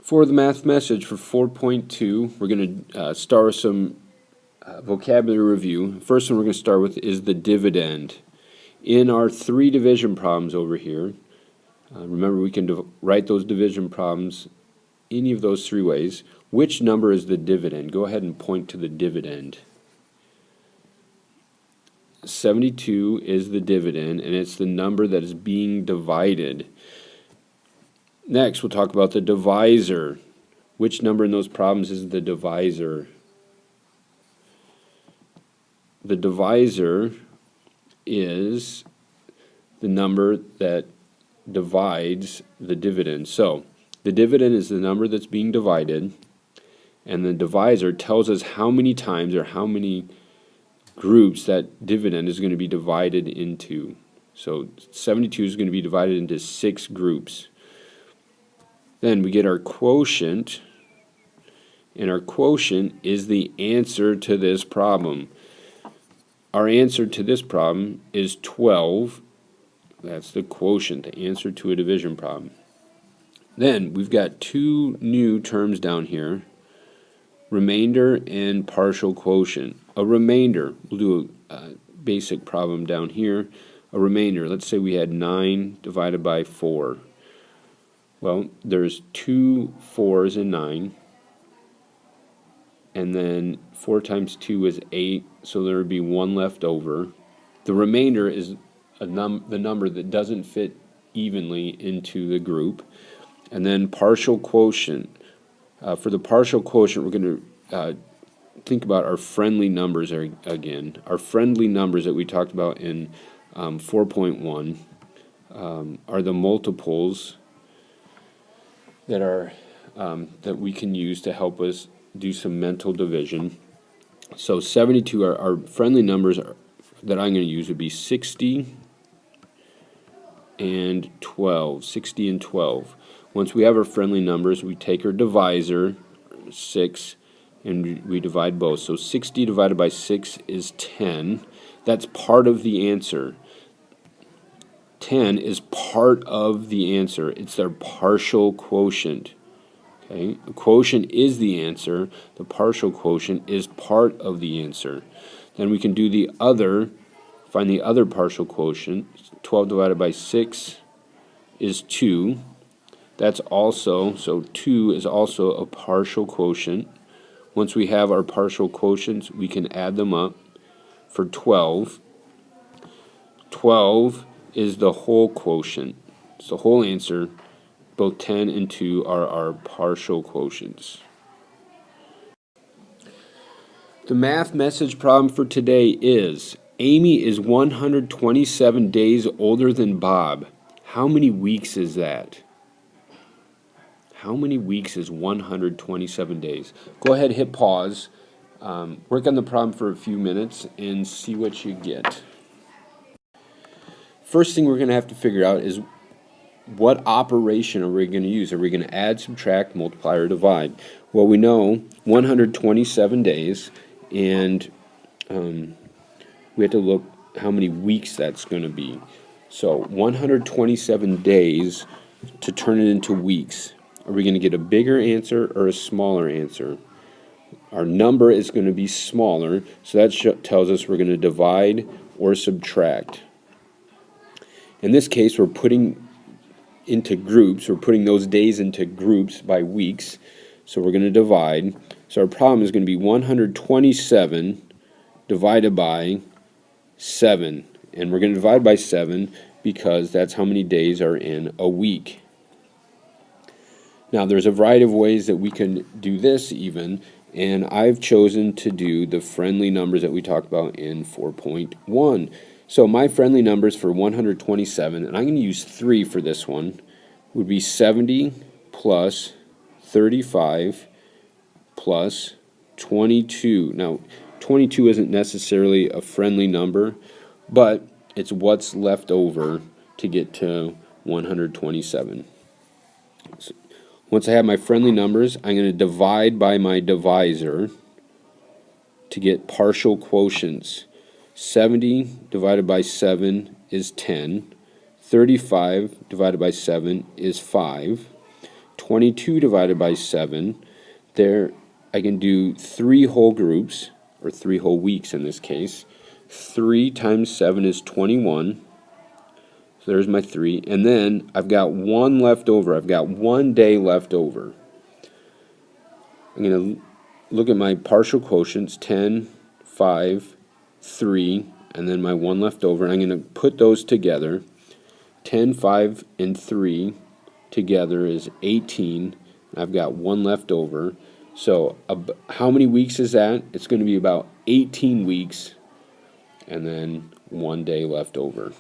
For the math message for 4.2, we're going to start with some vocabulary review. First one we're going to start with is the dividend. In our three division problems over here, remember we can write those division problems any of those three ways. Which number is the dividend? Go ahead and point to the dividend. 72 is the dividend, and it's the number that is being divided. Next, we'll talk about the divisor. Which number in those problems is the divisor? The divisor is the number that divides the dividend. So, the dividend is the number that's being divided, and the divisor tells us how many times or how many groups that dividend is going to be divided into. So, 72 is going to be divided into 6 groups. Then we get our quotient, and our quotient is the answer to this problem. Our answer to this problem is 12. That's the quotient, the answer to a division problem. Then we've got two new terms down here, remainder and partial quotient. A remainder, we'll do a basic problem down here. A remainder, let's say we had 9 divided by 4. Well, there's 2 4s in 9, and then 4 times 2 is 8, so there would be 1 left over. The remainder is the number that doesn't fit evenly into the group. And then partial quotient. For the partial quotient, we're going to think about our friendly numbers again. Our friendly numbers that we talked about in 4.1 are the multiples that we can use to help us do some mental division. So 72, our friendly numbers that I'm going to use would be 60 and 12. 60 and 12. Once we have our friendly numbers, we take our divisor, 6, and we divide both. So 60 divided by 6 is 10. That's part of the answer. 10 is part of the answer. It's their partial quotient. Okay? The quotient is the answer. The partial quotient is part of the answer. Then we can do the other, find the other partial quotient. 12 divided by 6 is 2. That's also, so 2 is also a partial quotient. Once we have our partial quotients, we can add them up for 12. 12 is the whole quotient. It's the whole answer. Both 10 and 2 are our partial quotients. The math message problem for today is, Amy is 127 days older than Bob. How many weeks is that? How many weeks is 127 days? Go ahead, hit pause, work on the problem for a few minutes, and see what you get. First thing we're going to have to figure out is what operation are we going to use? Are we going to add, subtract, multiply, or divide? Well, we know 127 days, and we have to look how many weeks that's going to be. So 127 days to turn it into weeks. Are we going to get a bigger answer or a smaller answer? Our number is going to be smaller, so that tells us we're going to divide or subtract. In this case, we're putting into groups. We're putting those days into groups by weeks. So we're going to divide. So our problem is going to be 127 divided by 7. And we're going to divide by 7 because that's how many days are in a week. Now, there's a variety of ways that we can do this even, and I've chosen to do the friendly numbers that we talked about in 4.1. So my friendly numbers for 127, and I'm going to use 3 for this one, would be 70 plus 35 plus 22. Now, 22 isn't necessarily a friendly number, but it's what's left over to get to 127. So once I have my friendly numbers, I'm going to divide by my divisor to get partial quotients. 70 divided by 7 is 10. 35 divided by 7 is 5. 22 divided by 7, there I can do 3 whole groups, or 3 whole weeks in this case. 3 times 7 is 21. So there's my 3. And then I've got 1 left over. I've got 1 day left over. I'm going to look at my partial quotients, 10, 5, 3, and then my 1 left over. I'm going to put those together. 10, 5, and 3 together is 18. I've got 1 left over. So how many weeks is that? It's going to be about 18 weeks and then 1 day left over.